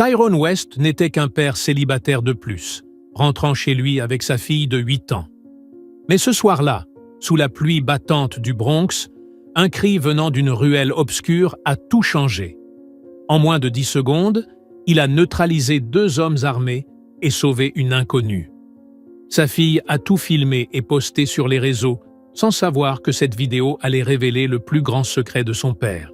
Tyrone West n'était qu'un père célibataire de plus, rentrant chez lui avec sa fille de 8 ans. Mais ce soir-là, sous la pluie battante du Bronx, un cri venant d'une ruelle obscure a tout changé. En moins de 10 secondes, il a neutralisé 2 hommes armés et sauvé une inconnue. Sa fille a tout filmé et posté sur les réseaux, sans savoir que cette vidéo allait révéler le plus grand secret de son père.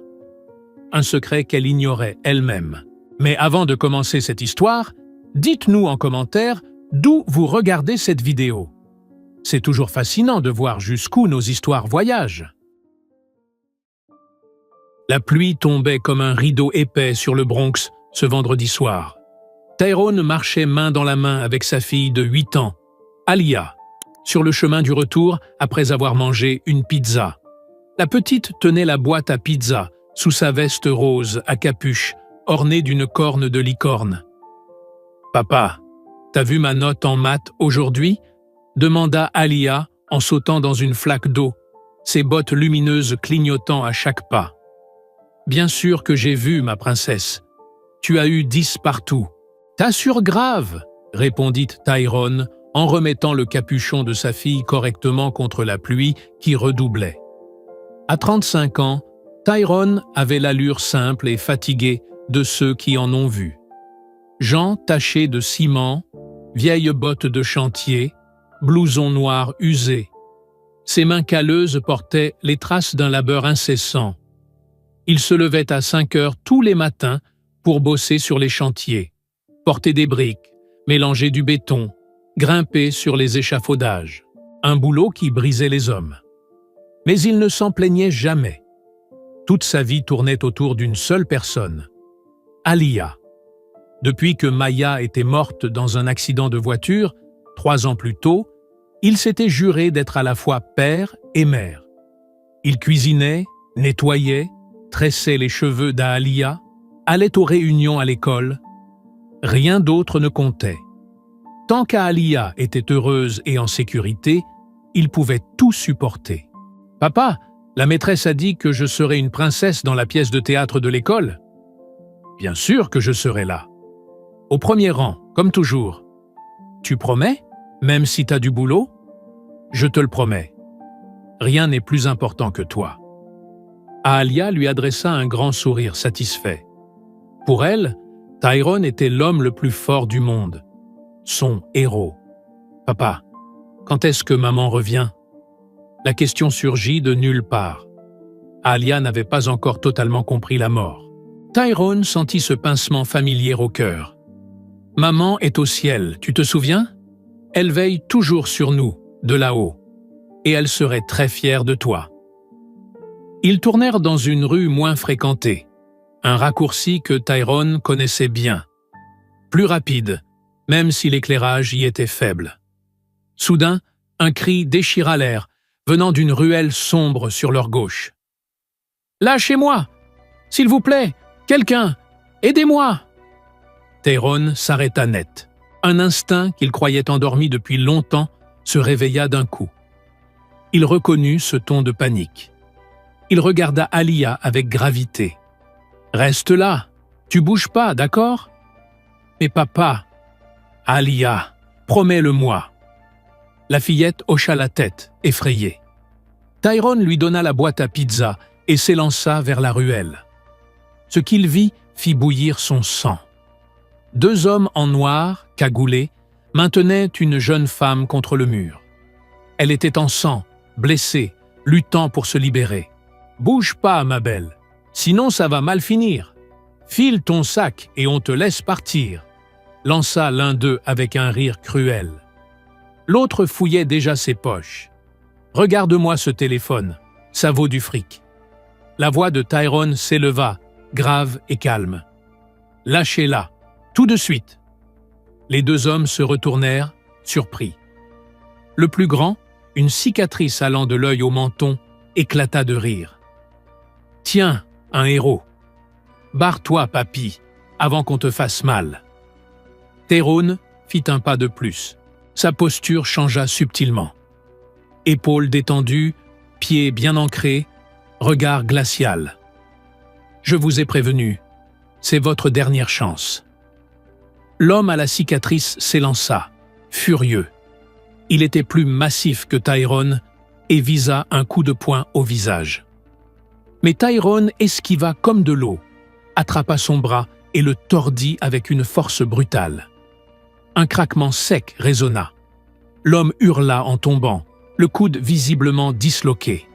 Un secret qu'elle ignorait elle-même. Mais avant de commencer cette histoire, dites-nous en commentaire d'où vous regardez cette vidéo. C'est toujours fascinant de voir jusqu'où nos histoires voyagent. La pluie tombait comme un rideau épais sur le Bronx ce vendredi soir. Tyrone marchait main dans la main avec sa fille de 8 ans, Aaliyah, sur le chemin du retour après avoir mangé une pizza. La petite tenait la boîte à pizza sous sa veste rose à capuche, ornée d'une corne de licorne. « Papa, t'as vu ma note en maths aujourd'hui ?» demanda Aaliyah en sautant dans une flaque d'eau, ses bottes lumineuses clignotant à chaque pas. « Bien sûr que j'ai vu, ma princesse. Tu as eu 10 partout. »« T'assures grave !» répondit Tyrone en remettant le capuchon de sa fille correctement contre la pluie qui redoublait. À 35 ans, Tyrone avait l'allure simple et fatiguée de ceux qui en ont vu. Jeans tachés de ciment, vieilles bottes de chantier, blouson noir usé. Ses mains calleuses portaient les traces d'un labeur incessant. Il se levait à 5 heures tous les matins pour bosser sur les chantiers, porter des briques, mélanger du béton, grimper sur les échafaudages. Un boulot qui brisait les hommes. Mais il ne s'en plaignait jamais. Toute sa vie tournait autour d'une seule personne, Aaliyah. Depuis que Maya était morte dans un accident de voiture, 3 ans plus tôt, il s'était juré d'être à la fois père et mère. Il cuisinait, nettoyait, tressait les cheveux d'Aaliyah, allait aux réunions à l'école. Rien d'autre ne comptait. Tant qu'Aaliyah était heureuse et en sécurité, il pouvait tout supporter. « Papa, la maîtresse a dit que je serais une princesse dans la pièce de théâtre de l'école. »« Bien sûr que je serai là. Au premier rang, comme toujours. »« Tu promets, même si t'as du boulot ?»« Je te le promets. Rien n'est plus important que toi. » Aaliyah lui adressa un grand sourire satisfait. Pour elle, Tyrone était l'homme le plus fort du monde. Son héros. « Papa, quand est-ce que maman revient ?» La question surgit de nulle part. Aaliyah n'avait pas encore totalement compris la mort. Tyrone sentit ce pincement familier au cœur. « Maman est au ciel, tu te souviens? Elle veille toujours sur nous, de là-haut, et elle serait très fière de toi. » Ils tournèrent dans une rue moins fréquentée, un raccourci que Tyrone connaissait bien. Plus rapide, même si l'éclairage y était faible. Soudain, un cri déchira l'air, venant d'une ruelle sombre sur leur gauche. « Lâchez-moi! S'il vous plaît! Quelqu'un! Aidez-moi !» Tyrone s'arrêta net. Un instinct qu'il croyait endormi depuis longtemps se réveilla d'un coup. Il reconnut ce ton de panique. Il regarda Aaliyah avec gravité. « Reste là! Tu bouges pas, d'accord? »« Mais papa! »« Aaliyah, promets-le-moi !» La fillette hocha la tête, effrayée. Tyrone lui donna la boîte à pizza et s'élança vers la ruelle. Ce qu'il vit fit bouillir son sang. 2 hommes en noir, cagoulés, maintenaient une jeune femme contre le mur. Elle était en sang, blessée, luttant pour se libérer. « Bouge pas, ma belle, sinon ça va mal finir. File ton sac et on te laisse partir », lança l'un d'eux avec un rire cruel. L'autre fouillait déjà ses poches. « Regarde-moi ce téléphone, ça vaut du fric. » La voix de Tyrone s'éleva, grave et calme. « Lâchez-la, tout de suite !» Les 2 hommes se retournèrent, surpris. Le plus grand, une cicatrice allant de l'œil au menton, éclata de rire. « Tiens, un héros. Barre-toi, papy, avant qu'on te fasse mal. » Tyrone fit un pas de plus. Sa posture changea subtilement. Épaules détendues, pieds bien ancrés, regard glacial. « Je vous ai prévenu, c'est votre dernière chance. L'homme à la cicatrice s'élança, furieux. Il était plus massif que Tyrone et visa un coup de poing au visage. Mais Tyrone esquiva comme de l'eau, attrapa son bras et le tordit avec une force brutale. Un craquement sec résonna. L'homme hurla en tombant, le coude visiblement disloqué.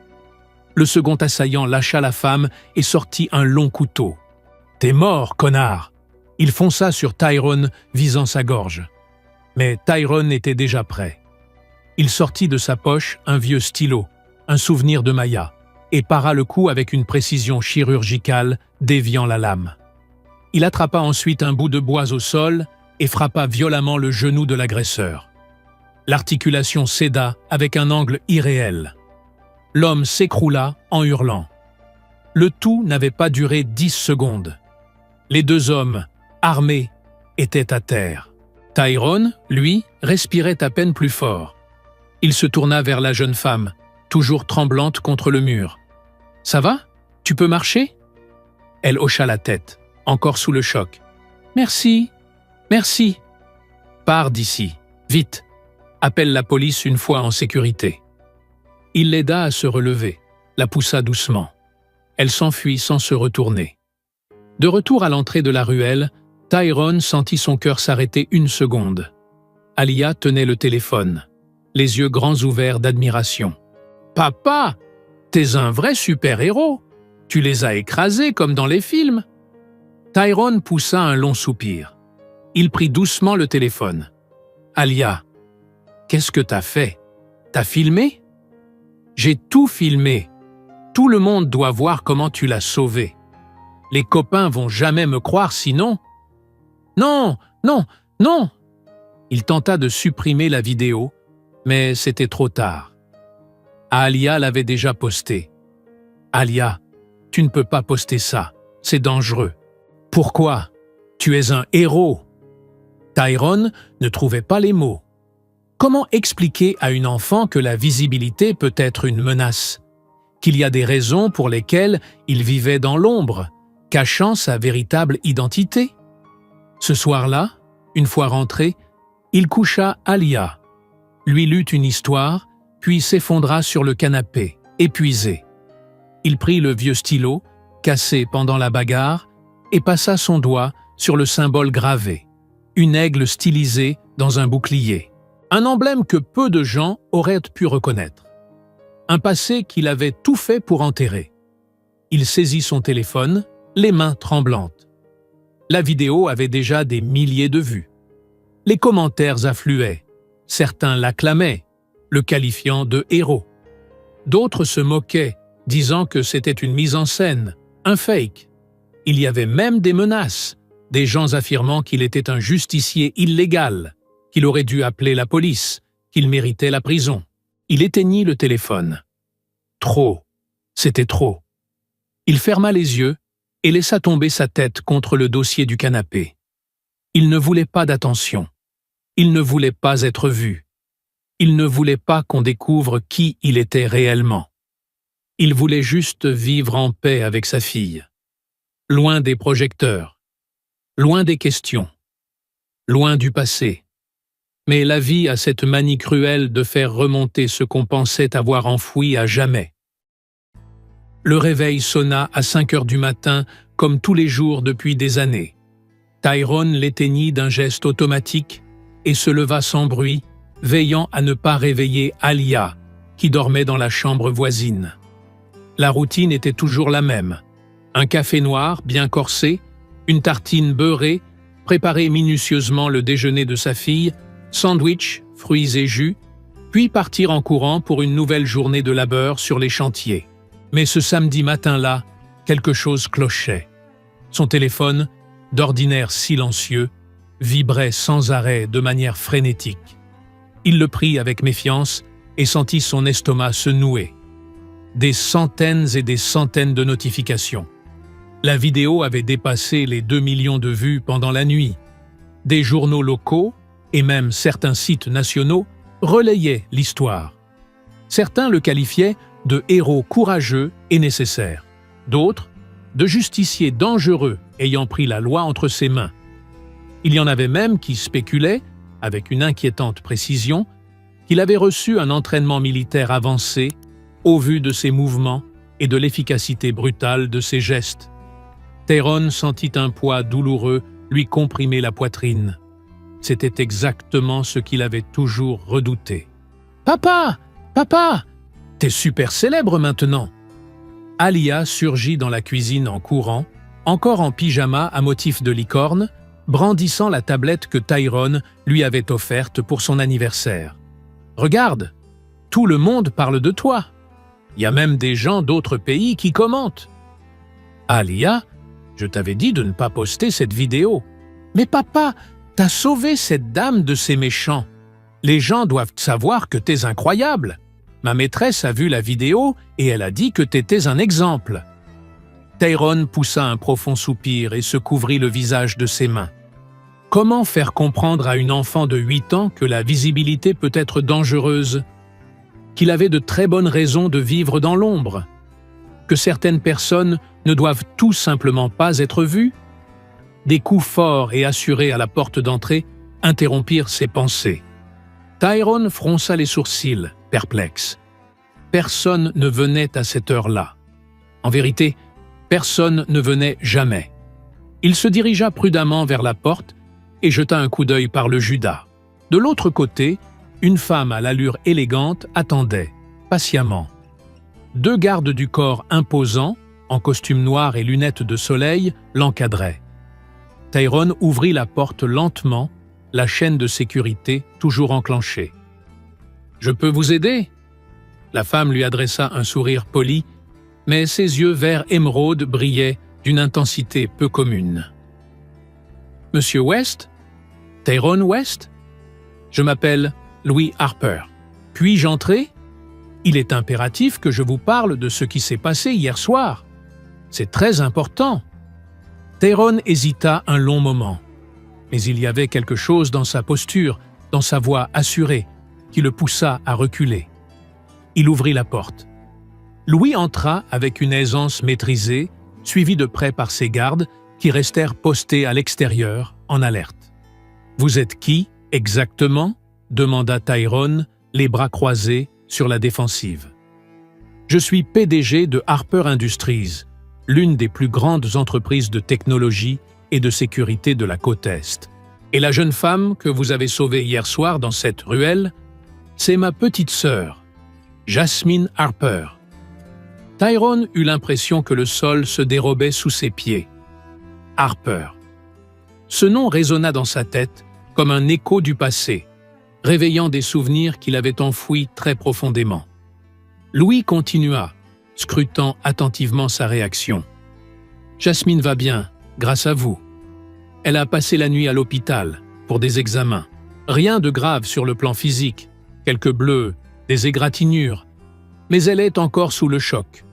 Le second assaillant lâcha la femme et sortit un long couteau. « T'es mort, connard !» Il fonça sur Tyrone, visant sa gorge. Mais Tyrone était déjà prêt. Il sortit de sa poche un vieux stylo, un souvenir de Maya, et para le coup avec une précision chirurgicale, déviant la lame. Il attrapa ensuite un bout de bois au sol et frappa violemment le genou de l'agresseur. L'articulation céda avec un angle irréel. L'homme s'écroula en hurlant. Le tout n'avait pas duré 10 secondes. Les deux hommes, armés, étaient à terre. Tyrone, lui, respirait à peine plus fort. Il se tourna vers la jeune femme, toujours tremblante contre le mur. « Ça va? Tu peux marcher ?» Elle hocha la tête, encore sous le choc. « Merci, merci. »« Pars d'ici, vite. Appelle la police une fois en sécurité. » Il l'aida à se relever, la poussa doucement. Elle s'enfuit sans se retourner. De retour à l'entrée de la ruelle, Tyrone sentit son cœur s'arrêter une seconde. Alia tenait le téléphone, les yeux grands ouverts d'admiration. « Papa, t'es un vrai super-héros. Tu les as écrasés comme dans les films. » Tyrone poussa un long soupir. Il prit doucement le téléphone. « Alia, qu'est-ce que t'as fait? T'as filmé? » « J'ai tout filmé. Tout le monde doit voir comment tu l'as sauvé. Les copains vont jamais me croire sinon. »« Non, non, non !» Il tenta de supprimer la vidéo, mais c'était trop tard. Alia l'avait déjà postée. « Alia, tu ne peux pas poster ça. C'est dangereux. »« Pourquoi? Tu es un héros. » Tyrone ne trouvait pas les mots. Comment expliquer à une enfant que la visibilité peut être une menace, qu'il y a des raisons pour lesquelles il vivait dans l'ombre, cachant sa véritable identité? Ce soir-là, une fois rentré, il coucha Alia, lui lut une histoire, puis s'effondra sur le canapé, épuisé. Il prit le vieux stylo, cassé pendant la bagarre, et passa son doigt sur le symbole gravé, une aigle stylisée dans un bouclier. Un emblème que peu de gens auraient pu reconnaître. Un passé qu'il avait tout fait pour enterrer. Il saisit son téléphone, les mains tremblantes. La vidéo avait déjà des milliers de vues. Les commentaires affluaient. Certains l'acclamaient, le qualifiant de héros. D'autres se moquaient, disant que c'était une mise en scène, un fake. Il y avait même des menaces, des gens affirmant qu'il était un justicier illégal, qu'il aurait dû appeler la police, qu'il méritait la prison. Il éteignit le téléphone. Trop. C'était trop. Il ferma les yeux et laissa tomber sa tête contre le dossier du canapé. Il ne voulait pas d'attention. Il ne voulait pas être vu. Il ne voulait pas qu'on découvre qui il était réellement. Il voulait juste vivre en paix avec sa fille. Loin des projecteurs. Loin des questions. Loin du passé. Mais la vie a cette manie cruelle de faire remonter ce qu'on pensait avoir enfoui à jamais. Le réveil sonna à 5 heures du matin, comme tous les jours depuis des années. Tyrone l'éteignit d'un geste automatique et se leva sans bruit, veillant à ne pas réveiller Alia, qui dormait dans la chambre voisine. La routine était toujours la même. Un café noir bien corsé, une tartine beurrée, préparer minutieusement le déjeuner de sa fille, sandwich, fruits et jus, puis partir en courant pour une nouvelle journée de labeur sur les chantiers. Mais ce samedi matin-là, quelque chose clochait. Son téléphone, d'ordinaire silencieux, vibrait sans arrêt de manière frénétique. Il le prit avec méfiance et sentit son estomac se nouer. Des centaines et des centaines de notifications. La vidéo avait dépassé les 2 millions de vues pendant la nuit. Des journaux locaux, et même certains sites nationaux, relayaient l'histoire. Certains le qualifiaient de héros courageux et nécessaire. D'autres, de justicier dangereux ayant pris la loi entre ses mains. Il y en avait même qui spéculaient, avec une inquiétante précision, qu'il avait reçu un entraînement militaire avancé au vu de ses mouvements et de l'efficacité brutale de ses gestes. Tyrone sentit un poids douloureux lui comprimer la poitrine. C'était exactement ce qu'il avait toujours redouté. « Papa! Papa! T'es super célèbre maintenant !» Alia surgit dans la cuisine en courant, encore en pyjama à motif de licorne, brandissant la tablette que Tyrone lui avait offerte pour son anniversaire. « Regarde, tout le monde parle de toi. Il y a même des gens d'autres pays qui commentent. »« Alia, je t'avais dit de ne pas poster cette vidéo. »« Mais papa, t'as sauvé cette dame de ces méchants. Les gens doivent savoir que t'es incroyable. Ma maîtresse a vu la vidéo et elle a dit que t'étais un exemple. » Tyrone poussa un profond soupir et se couvrit le visage de ses mains. Comment faire comprendre à une enfant de 8 ans que la visibilité peut être dangereuse, qu'il avait de très bonnes raisons de vivre dans l'ombre, que certaines personnes ne doivent tout simplement pas être vues? Des coups forts et assurés à la porte d'entrée interrompirent ses pensées. Tyrone fronça les sourcils, perplexe. Personne ne venait à cette heure-là. En vérité, personne ne venait jamais. Il se dirigea prudemment vers la porte et jeta un coup d'œil par le judas. De l'autre côté, une femme à l'allure élégante attendait, patiemment. 2 gardes du corps imposants, en costume noir et lunettes de soleil, l'encadraient. Tyrone ouvrit la porte lentement, la chaîne de sécurité toujours enclenchée. « Je peux vous aider ?» La femme lui adressa un sourire poli, mais ses yeux vert émeraude brillaient d'une intensité peu commune. « Monsieur West? Tyrone West? Je m'appelle Louis Harper. Puis-je entrer? Il est impératif que je vous parle de ce qui s'est passé hier soir. C'est très important. » Tyrone hésita un long moment, mais il y avait quelque chose dans sa posture, dans sa voix assurée, qui le poussa à reculer. Il ouvrit la porte. Louis entra avec une aisance maîtrisée, suivi de près par ses gardes, qui restèrent postés à l'extérieur, en alerte. « Vous êtes qui, exactement ?» demanda Tyrone, les bras croisés, sur la défensive. « Je suis PDG de Harper Industries, l'une des plus grandes entreprises de technologie et de sécurité de la côte Est. Et la jeune femme que vous avez sauvée hier soir dans cette ruelle, c'est ma petite sœur, Jasmine Harper. » Tyrone eut l'impression que le sol se dérobait sous ses pieds. Harper. Ce nom résonna dans sa tête comme un écho du passé, réveillant des souvenirs qu'il avait enfouis très profondément. Louis continua, scrutant attentivement sa réaction. « Jasmine va bien, grâce à vous. Elle a passé la nuit à l'hôpital pour des examens. Rien de grave sur le plan physique, quelques bleus, des égratignures, mais elle est encore sous le choc.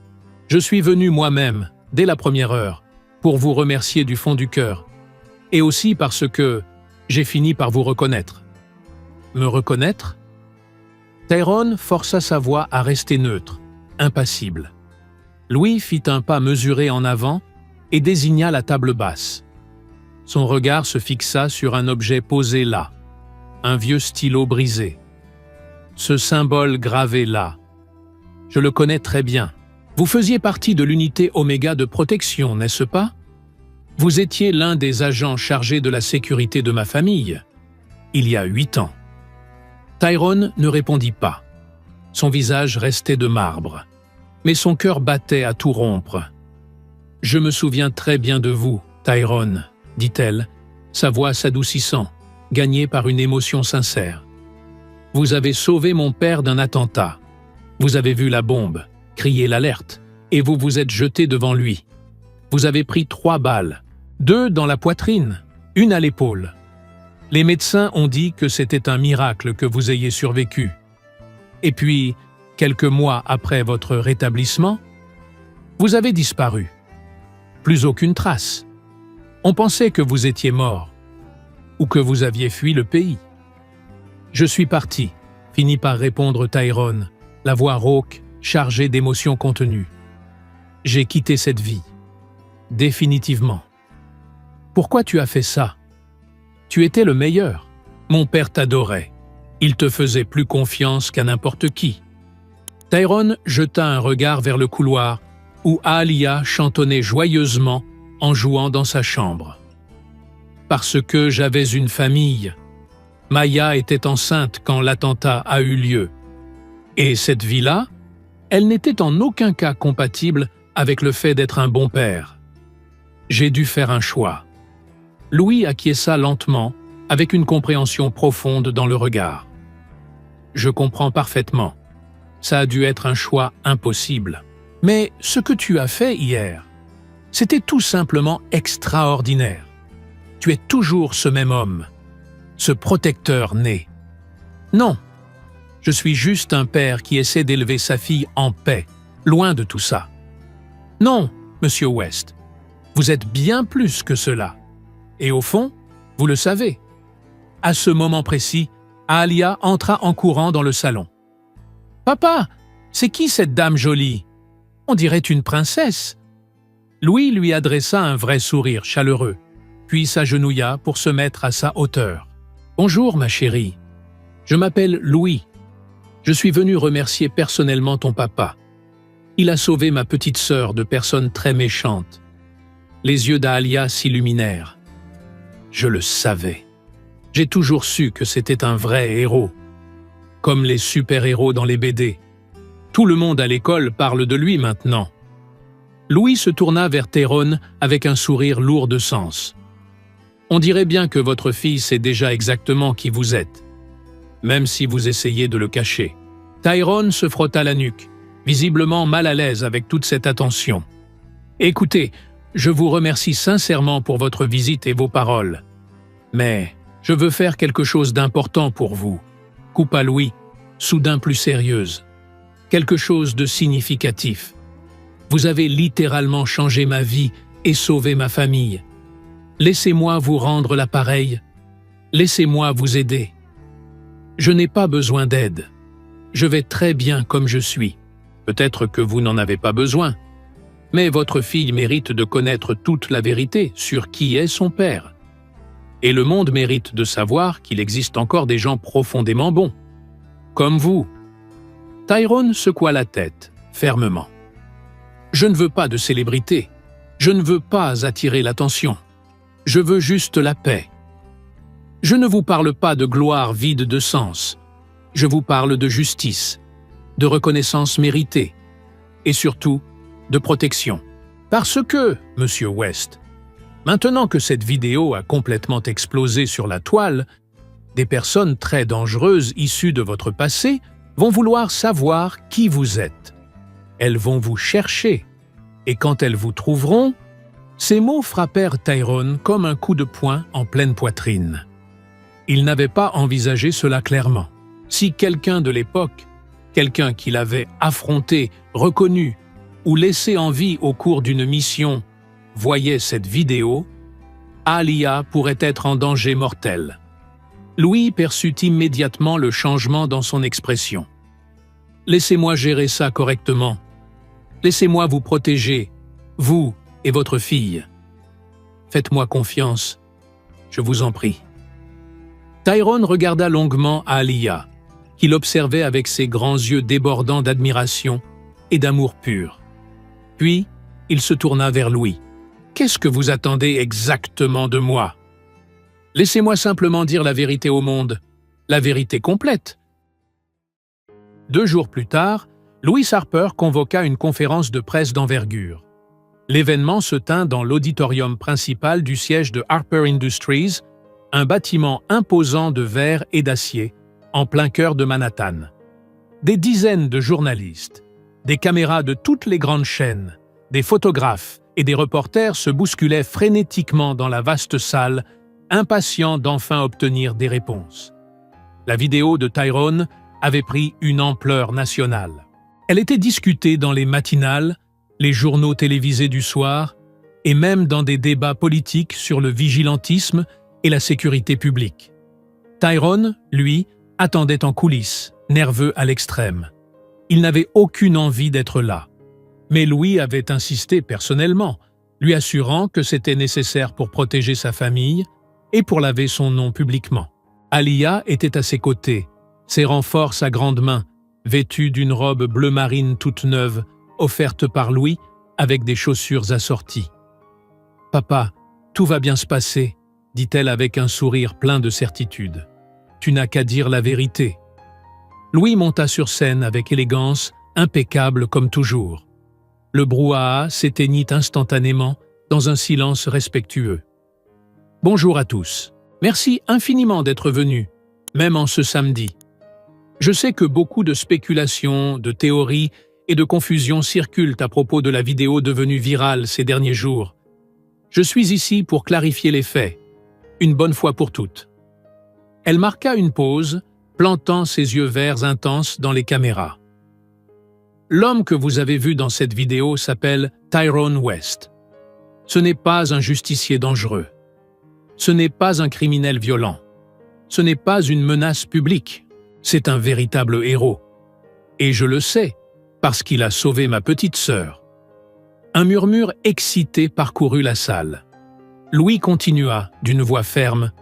Je suis venu moi-même, dès la première heure, pour vous remercier du fond du cœur, et aussi parce que j'ai fini par vous reconnaître. » Me reconnaître? Tyrone força sa voix à rester neutre, impassible. Louis fit un pas mesuré en avant et désigna la table basse. Son regard se fixa sur un objet posé là, un vieux stylo brisé. Ce symbole gravé là. Je le connais très bien. Vous faisiez partie de l'unité Oméga de protection, n'est-ce pas? Vous étiez l'un des agents chargés de la sécurité de ma famille, il y a 8 ans. Tyrone ne répondit pas. Son visage restait de marbre, mais son cœur battait à tout rompre. « Je me souviens très bien de vous, Tyrone, » dit-elle, sa voix s'adoucissant, gagnée par une émotion sincère. « Vous avez sauvé mon père d'un attentat. Vous avez vu la bombe, crié l'alerte, et vous vous êtes jeté devant lui. Vous avez pris 3 balles, 2 dans la poitrine, 1 à l'épaule. Les médecins ont dit que c'était un miracle que vous ayez survécu. Et puis, quelques mois après votre rétablissement, vous avez disparu. Plus aucune trace. On pensait que vous étiez mort, ou que vous aviez fui le pays. Je suis parti, finit par répondre Tyrone, la voix rauque, chargée d'émotions contenues. J'ai quitté cette vie. Définitivement. Pourquoi tu as fait ça? Tu étais le meilleur. Mon père t'adorait. Il te faisait plus confiance qu'à n'importe qui. » Tyrone jeta un regard vers le couloir où Aaliyah chantonnait joyeusement en jouant dans sa chambre. « Parce que j'avais une famille. Maya était enceinte quand l'attentat a eu lieu. Et cette vie-là, elle n'était en aucun cas compatible avec le fait d'être un bon père. J'ai dû faire un choix. » Louis acquiesça lentement, avec une compréhension profonde dans le regard. « Je comprends parfaitement. Ça a dû être un choix impossible. Mais ce que tu as fait hier, c'était tout simplement extraordinaire. Tu es toujours ce même homme, ce protecteur né. Non, je suis juste un père qui essaie d'élever sa fille en paix, loin de tout ça. Non, Monsieur West, vous êtes bien plus que cela. Et au fond, vous le savez. » À ce moment précis, Aaliyah entra en courant dans le salon. « Papa, c'est qui cette dame jolie? On dirait une princesse. » Louis lui adressa un vrai sourire chaleureux, puis s'agenouilla pour se mettre à sa hauteur. « Bonjour, ma chérie. Je m'appelle Louis. Je suis venu remercier personnellement ton papa. Il a sauvé ma petite sœur de personnes très méchantes. » Les yeux d'Aaliyah s'illuminèrent. « Je le savais. J'ai toujours su que c'était un vrai héros. Comme les super-héros dans les BD. Tout le monde à l'école parle de lui maintenant. » Louis se tourna vers Tyrone avec un sourire lourd de sens. « On dirait bien que votre fille sait déjà exactement qui vous êtes, même si vous essayez de le cacher. » Tyrone se frotta la nuque, visiblement mal à l'aise avec toute cette attention. « Écoutez, je vous remercie sincèrement pour votre visite et vos paroles. Mais je veux faire quelque chose d'important pour vous. » Coupa Louis, soudain plus sérieuse. « Quelque chose de significatif. Vous avez littéralement changé ma vie et sauvé ma famille. Laissez-moi vous rendre l'appareil. Laissez-moi vous aider. Je n'ai pas besoin d'aide. Je vais très bien comme je suis. Peut-être que vous n'en avez pas besoin. Mais votre fille mérite de connaître toute la vérité sur qui est son père. Et le monde mérite de savoir qu'il existe encore des gens profondément bons. Comme vous. » Tyrone secoua la tête, fermement. « Je ne veux pas de célébrité. Je ne veux pas attirer l'attention. Je veux juste la paix. Je ne vous parle pas de gloire vide de sens. Je vous parle de justice, de reconnaissance méritée, et surtout, de protection. Parce que, Monsieur West, maintenant que cette vidéo a complètement explosé sur la toile, des personnes très dangereuses issues de votre passé vont vouloir savoir qui vous êtes. Elles vont vous chercher, et quand elles vous trouveront, » Ces mots frappèrent Tyrone comme un coup de poing en pleine poitrine. Il n'avait pas envisagé cela clairement. Si quelqu'un de l'époque, quelqu'un qu'il avait affronté, reconnu ou laissé en vie au cours d'une mission, voyait cette vidéo, Aaliyah pourrait être en danger mortel. Louis perçut immédiatement le changement dans son expression. « Laissez-moi gérer ça correctement. Laissez-moi vous protéger, vous et votre fille. Faites-moi confiance, je vous en prie. » Tyrone regarda longuement Aaliyah, qui l'observait avec ses grands yeux débordants d'admiration et d'amour pur. Puis, il se tourna vers Louis. « Qu'est-ce que vous attendez exactement de moi? Laissez-moi simplement dire la vérité au monde, la vérité complète. » 2 jours plus tard, Louis Harper convoqua une conférence de presse d'envergure. L'événement se tint dans l'auditorium principal du siège de Harper Industries, un bâtiment imposant de verre et d'acier, en plein cœur de Manhattan. Des dizaines de journalistes, des caméras de toutes les grandes chaînes, des photographes et des reporters se bousculaient frénétiquement dans la vaste salle, impatients d'enfin obtenir des réponses. La vidéo de Tyrone avait pris une ampleur nationale. Elle était discutée dans les matinales, les journaux télévisés du soir, et même dans des débats politiques sur le vigilantisme et la sécurité publique. Tyrone, lui, attendait en coulisses, nerveux à l'extrême. Il n'avait aucune envie d'être là. Mais Louis avait insisté personnellement, lui assurant que c'était nécessaire pour protéger sa famille et pour laver son nom publiquement. Alia était à ses côtés, serrant fort sa grande main, vêtue d'une robe bleu marine toute neuve, offerte par Louis, avec des chaussures assorties. « Papa, tout va bien se passer, » dit-elle avec un sourire plein de certitude. « Tu n'as qu'à dire la vérité. » Louis monta sur scène avec élégance, impeccable comme toujours. Le brouhaha s'éteignit instantanément dans un silence respectueux. « Bonjour à tous. Merci infiniment d'être venus, même en ce samedi. Je sais que beaucoup de spéculations, de théories et de confusions circulent à propos de la vidéo devenue virale ces derniers jours. Je suis ici pour clarifier les faits, une bonne fois pour toutes. » Elle marqua une pause, plantant ses yeux verts intenses dans les caméras. « L'homme que vous avez vu dans cette vidéo s'appelle Tyrone West. Ce n'est pas un justicier dangereux. Ce n'est pas un criminel violent. Ce n'est pas une menace publique. C'est un véritable héros. Et je le sais, parce qu'il a sauvé ma petite sœur. » Un murmure excité parcourut la salle. Louis continua, d'une voix ferme.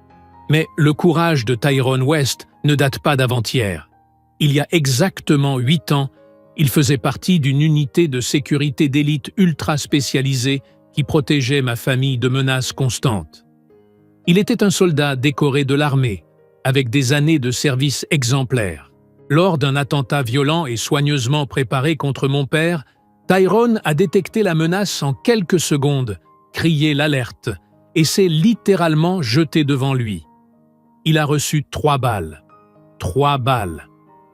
« Mais le courage de Tyrone West ne date pas d'avant-hier. Il y a exactement 8 ans, il faisait partie d'une unité de sécurité d'élite ultra spécialisée qui protégeait ma famille de menaces constantes. Il était un soldat décoré de l'armée, avec des années de service exemplaires. Lors d'un attentat violent et soigneusement préparé contre mon père, Tyrone a détecté la menace en quelques secondes, crié l'alerte, et s'est littéralement jeté devant lui. Il a reçu 3 balles,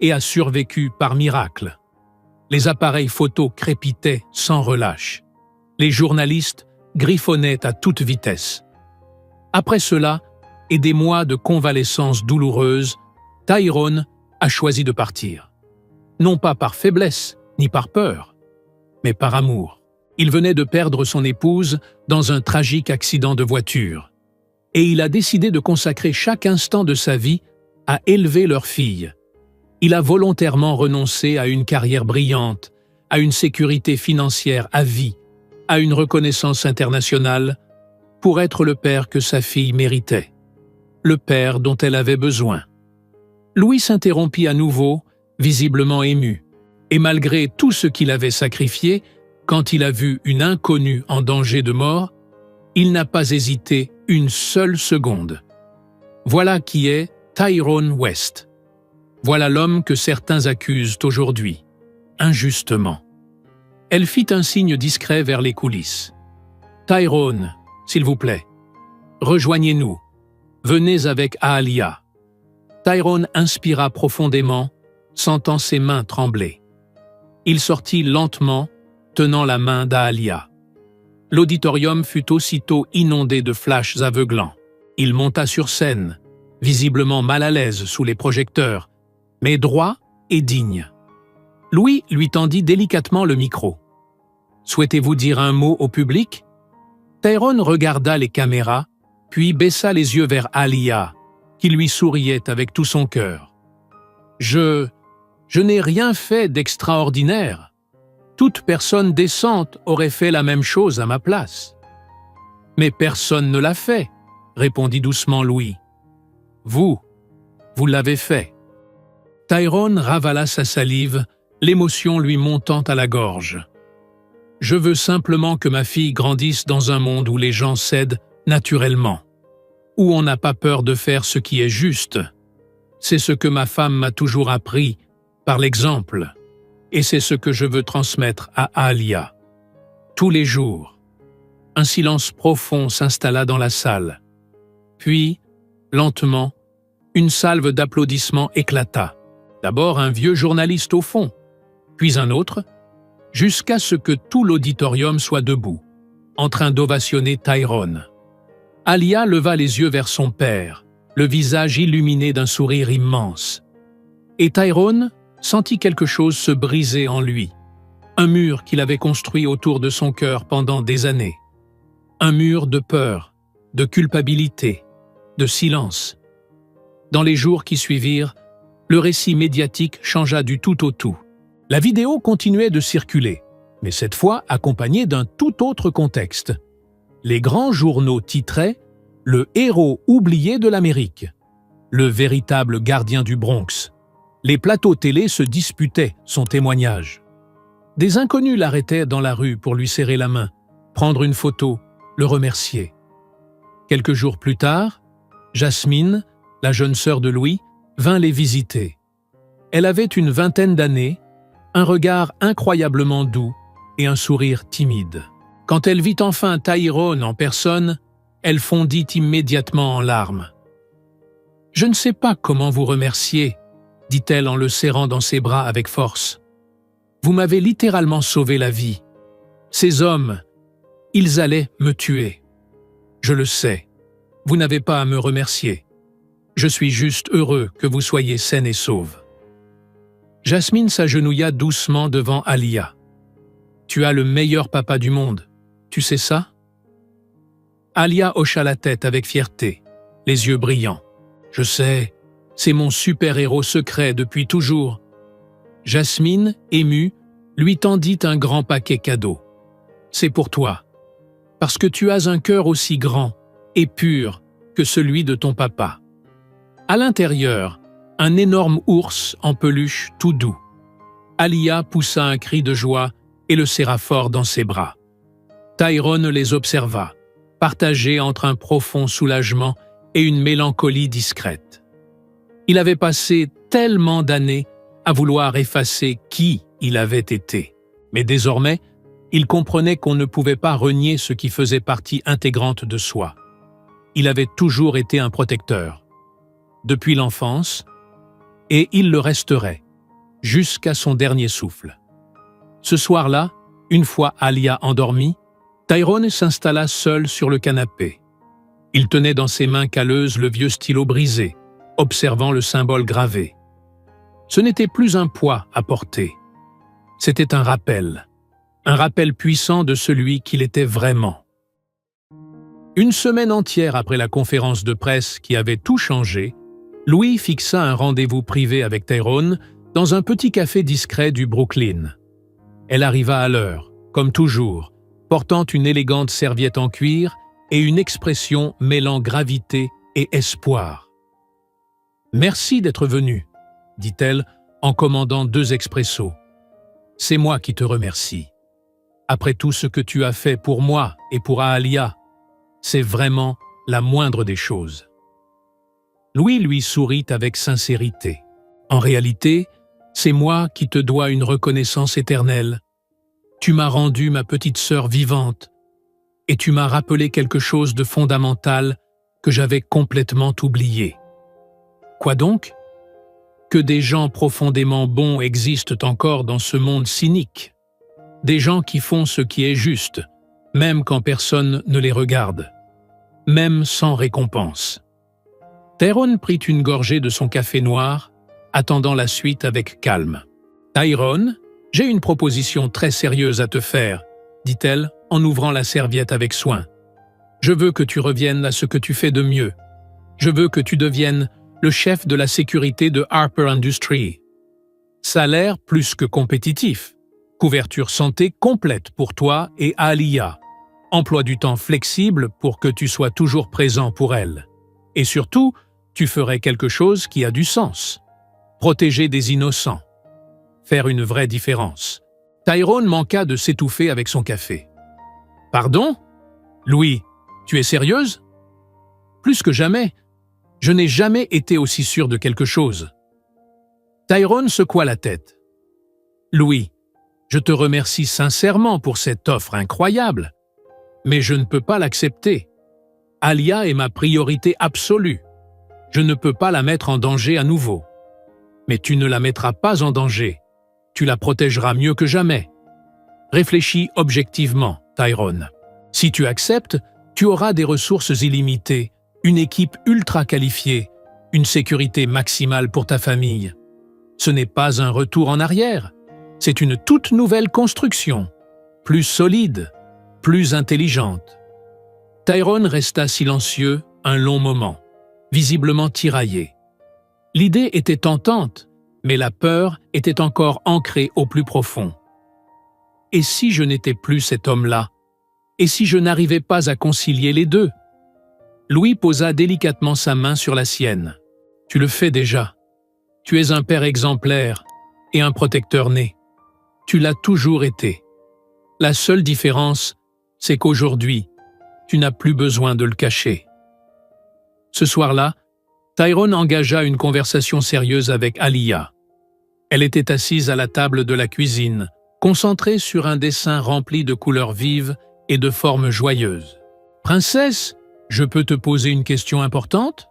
et a survécu par miracle. Les appareils photo crépitaient sans relâche. Les journalistes griffonnaient à toute vitesse. Après cela, et des mois de convalescence douloureuse, Tyrone a choisi de partir. Non pas par faiblesse, ni par peur, mais par amour. Il venait de perdre son épouse dans un tragique accident de voiture. Et il a décidé de consacrer chaque instant de sa vie à élever leur fille. Il a volontairement renoncé à une carrière brillante, à une sécurité financière à vie, à une reconnaissance internationale, pour être le père que sa fille méritait, le père dont elle avait besoin. Louis s'interrompit à nouveau, visiblement ému, et malgré tout ce qu'il avait sacrifié, quand il a vu une inconnue en danger de mort, il n'a pas hésité une seule seconde. Voilà qui est Tyrone West. Voilà l'homme que certains accusent aujourd'hui, injustement. Elle fit un signe discret vers les coulisses. « Tyrone, s'il vous plaît, rejoignez-nous. Venez avec Alia. » Tyrone inspira profondément, sentant ses mains trembler. Il sortit lentement, tenant la main d'Alia. L'auditorium fut aussitôt inondé de flashs aveuglants. Il monta sur scène, visiblement mal à l'aise sous les projecteurs, mais droit et digne. Louis lui tendit délicatement le micro. « Souhaitez-vous dire un mot au public ?» Tyrone regarda les caméras, puis baissa les yeux vers Alia, qui lui souriait avec tout son cœur. « Je n'ai rien fait d'extraordinaire. Toute personne décente aurait fait la même chose à ma place. »« Mais personne ne l'a fait, » répondit doucement Louis. « Vous l'avez fait. » Tyrone ravala sa salive, l'émotion lui montant à la gorge. « Je veux simplement que ma fille grandisse dans un monde où les gens cèdent naturellement, où on n'a pas peur de faire ce qui est juste. C'est ce que ma femme m'a toujours appris, par l'exemple, et c'est ce que je veux transmettre à Alia. » Tous les jours, un silence profond s'installa dans la salle. Puis, lentement, une salve d'applaudissements éclata. D'abord un vieux journaliste au fond, puis un autre, jusqu'à ce que tout l'auditorium soit debout, en train d'ovationner Tyrone. Alia leva les yeux vers son père, le visage illuminé d'un sourire immense. Et Tyrone sentit quelque chose se briser en lui, un mur qu'il avait construit autour de son cœur pendant des années. Un mur de peur, de culpabilité, de silence. Dans les jours qui suivirent, le récit médiatique changea du tout au tout. La vidéo continuait de circuler, mais cette fois accompagnée d'un tout autre contexte. Les grands journaux titraient « le héros oublié de l'Amérique, le véritable gardien du Bronx. Les plateaux télé se disputaient son témoignage. Des inconnus l'arrêtaient dans la rue pour lui serrer la main, prendre une photo, le remercier. Quelques jours plus tard, Jasmine, la jeune sœur de Louis, vint les visiter. Elle avait une vingtaine d'années, un regard incroyablement doux et un sourire timide. Quand elle vit enfin Tyrone en personne, elle fondit immédiatement en larmes. « Je ne sais pas comment vous remercier », dit-elle en le serrant dans ses bras avec force. « Vous m'avez littéralement sauvé la vie. Ces hommes, ils allaient me tuer. Je le sais. Vous n'avez pas à me remercier. Je suis juste heureux que vous soyez saine et sauve. » Jasmine s'agenouilla doucement devant Alia. « Tu as le meilleur papa du monde, tu sais ça ?» Alia hocha la tête avec fierté, les yeux brillants. « Je sais, c'est mon super-héros secret depuis toujours. » Jasmine, émue, lui tendit un grand paquet cadeau. « C'est pour toi, parce que tu as un cœur aussi grand et pur que celui de ton papa. » À l'intérieur, un énorme ours en peluche tout doux. Alia poussa un cri de joie et le serra fort dans ses bras. Tyrone les observa, partagé entre un profond soulagement et une mélancolie discrète. Il avait passé tellement d'années à vouloir effacer qui il avait été. Mais désormais, il comprenait qu'on ne pouvait pas renier ce qui faisait partie intégrante de soi. Il avait toujours été un protecteur, depuis l'enfance, et il le resterait, jusqu'à son dernier souffle. Ce soir-là, une fois Alia endormie, Tyrone s'installa seul sur le canapé. Il tenait dans ses mains calleuses le vieux stylo brisé, observant le symbole gravé. Ce n'était plus un poids à porter. C'était un rappel puissant de celui qu'il était vraiment. Une semaine entière après la conférence de presse qui avait tout changé, Louis fixa un rendez-vous privé avec Tyrone dans un petit café discret du Brooklyn. Elle arriva à l'heure, comme toujours, portant une élégante serviette en cuir et une expression mêlant gravité et espoir. « Merci d'être venu », dit-elle en commandant 2 expressos. « C'est moi qui te remercie. Après tout ce que tu as fait pour moi et pour Alia, c'est vraiment la moindre des choses. » Louis lui sourit avec sincérité. « En réalité, c'est moi qui te dois une reconnaissance éternelle. Tu m'as rendu ma petite sœur vivante et tu m'as rappelé quelque chose de fondamental que j'avais complètement oublié. » « Quoi donc ? Que des gens profondément bons existent encore dans ce monde cynique. Des gens qui font ce qui est juste, même quand personne ne les regarde, même sans récompense. » Tyrone prit une gorgée de son café noir, attendant la suite avec calme. « Tyrone, j'ai une proposition très sérieuse à te faire, » dit-elle en ouvrant la serviette avec soin. « Je veux que tu reviennes à ce que tu fais de mieux. Je veux que tu deviennes le chef de la sécurité de Harper Industries. Salaire plus que compétitif, couverture santé complète pour toi et Alia, emploi du temps flexible pour que tu sois toujours présent pour elle. Et surtout, tu ferais quelque chose qui a du sens. Protéger des innocents. Faire une vraie différence. » Tyrone manqua de s'étouffer avec son café. « Pardon ? Louis, tu es sérieuse ? » « Plus que jamais. Je n'ai jamais été aussi sûr de quelque chose. » Tyrone secoua la tête. « Louis, je te remercie sincèrement pour cette offre incroyable, mais je ne peux pas l'accepter. Alia est ma priorité absolue. Je ne peux pas la mettre en danger à nouveau. Mais tu ne la mettras pas en danger. Tu la protégeras mieux que jamais. Réfléchis objectivement, Tyrone. Si tu acceptes, tu auras des ressources illimitées, une équipe ultra qualifiée, une sécurité maximale pour ta famille. Ce n'est pas un retour en arrière, c'est une toute nouvelle construction, plus solide, plus intelligente. » Tyrone resta silencieux un long moment, visiblement tiraillé. L'idée était tentante, mais la peur était encore ancrée au plus profond. Et si je n'étais plus cet homme-là? Et si je n'arrivais pas à concilier les deux? Louis posa délicatement sa main sur la sienne. « Tu le fais déjà. Tu es un père exemplaire et un protecteur né. Tu l'as toujours été. La seule différence, c'est qu'aujourd'hui, tu n'as plus besoin de le cacher. » Ce soir-là, Tyrone engagea une conversation sérieuse avec Alia. Elle était assise à la table de la cuisine, concentrée sur un dessin rempli de couleurs vives et de formes joyeuses. « Princesse, je peux te poser une question importante ?»«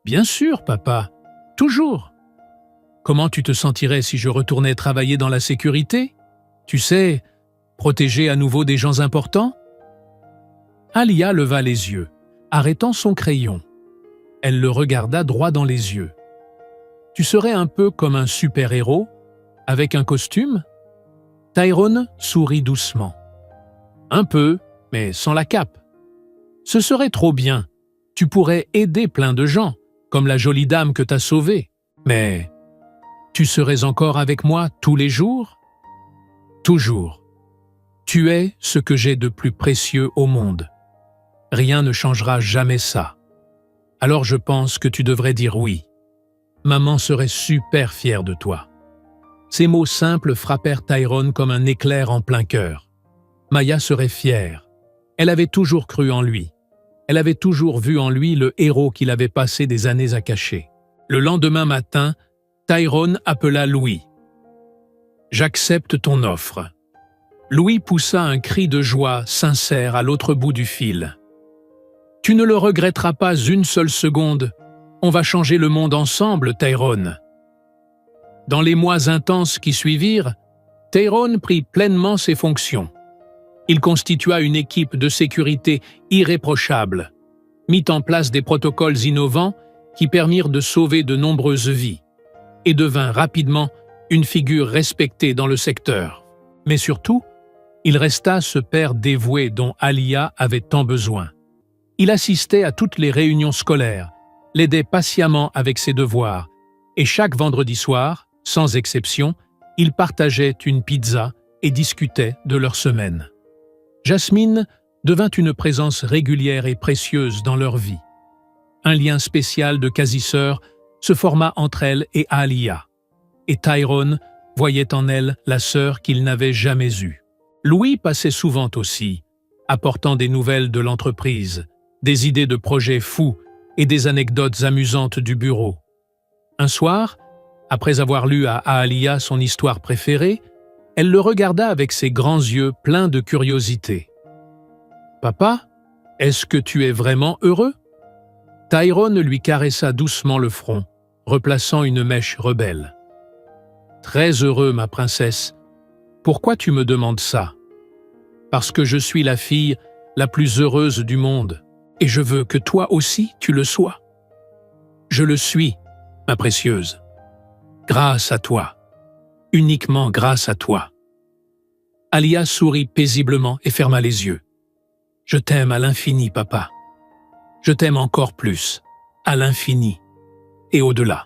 Bien sûr, papa. Toujours. » « Comment tu te sentirais si je retournais travailler dans la sécurité? Tu sais, protéger à nouveau des gens importants ?» Alia leva les yeux, arrêtant son crayon. Elle le regarda droit dans les yeux. « Tu serais un peu comme un super-héros, avec un costume ?» Tyrone sourit doucement. « Un peu, mais sans la cape. Ce serait trop bien. Tu pourrais aider plein de gens, comme la jolie dame que t'as sauvée. Mais tu serais encore avec moi tous les jours? Toujours. Tu es ce que j'ai de plus précieux au monde. Rien ne changera jamais ça. Alors je pense que tu devrais dire oui. Maman serait super fière de toi. » Ces mots simples frappèrent Tyrone comme un éclair en plein cœur. Maya serait fière. Elle avait toujours cru en lui. Elle avait toujours vu en lui le héros qu'il avait passé des années à cacher. Le lendemain matin, Tyrone appela Louis. « J'accepte ton offre. » Louis poussa un cri de joie sincère à l'autre bout du fil. « Tu ne le regretteras pas une seule seconde. On va changer le monde ensemble, Tyrone. » Dans les mois intenses qui suivirent, Tyrone prit pleinement ses fonctions. Il constitua une équipe de sécurité irréprochable, mit en place des protocoles innovants qui permirent de sauver de nombreuses vies, et devint rapidement une figure respectée dans le secteur. Mais surtout, il resta ce père dévoué dont Alia avait tant besoin. Il assistait à toutes les réunions scolaires, l'aidait patiemment avec ses devoirs, et chaque vendredi soir, sans exception, ils partageaient une pizza et discutaient de leur semaine. Jasmine devint une présence régulière et précieuse dans leur vie. Un lien spécial de quasi-sœur se forma entre elle et Alia, et Tyrone voyait en elle la sœur qu'il n'avait jamais eue. Louis passait souvent aussi, apportant des nouvelles de l'entreprise, des idées de projets fous et des anecdotes amusantes du bureau. Un soir, après avoir lu à Alia son histoire préférée, elle le regarda avec ses grands yeux pleins de curiosité. « Papa, est-ce que tu es vraiment heureux ?» Tyrone lui caressa doucement le front, replaçant une mèche rebelle. « Très heureux, ma princesse. Pourquoi tu me demandes ça? Parce que je suis la fille la plus heureuse du monde, et je veux que toi aussi tu le sois. Je le suis, ma précieuse. Grâce à toi. Uniquement grâce à toi. » Alia sourit paisiblement et ferma les yeux. « Je t'aime à l'infini, papa. Je t'aime encore plus, à l'infini et au-delà. »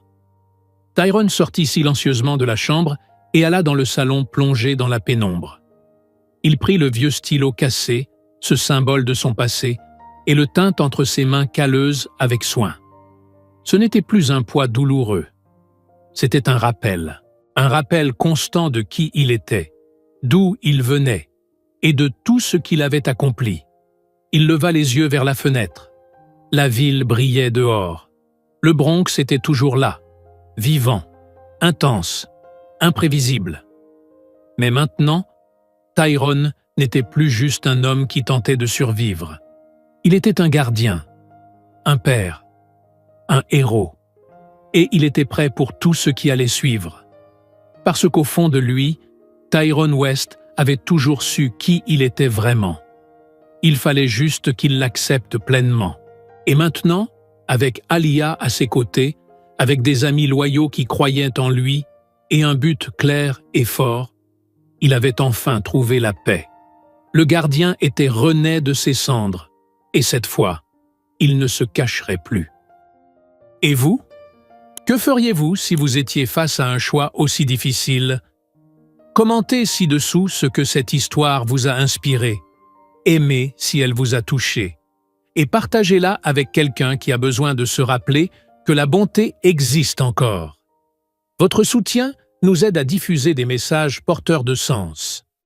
Tyrone sortit silencieusement de la chambre et alla dans le salon plongé dans la pénombre. Il prit le vieux stylo cassé, ce symbole de son passé, et le tint entre ses mains calleuses avec soin. Ce n'était plus un poids douloureux. C'était un rappel constant de qui il était, d'où il venait, et de tout ce qu'il avait accompli. Il leva les yeux vers la fenêtre. La ville brillait dehors. Le Bronx était toujours là, vivant, intense, imprévisible. Mais maintenant, Tyrone n'était plus juste un homme qui tentait de survivre. Il était un gardien, un père, un héros. Et il était prêt pour tout ce qui allait suivre. Parce qu'au fond de lui, Tyrone West avait toujours su qui il était vraiment. Il fallait juste qu'il l'accepte pleinement. Et maintenant, avec Alia à ses côtés, avec des amis loyaux qui croyaient en lui et un but clair et fort, il avait enfin trouvé la paix. Le gardien était rené de ses cendres, et cette fois, il ne se cacherait plus. Et vous? Que feriez-vous si vous étiez face à un choix aussi difficile? Commentez ci-dessous ce que cette histoire vous a inspiré. Aimez si elle vous a touché. et partagez-la avec quelqu'un qui a besoin de se rappeler que la bonté existe encore. Votre soutien nous aide à diffuser des messages porteurs de sens.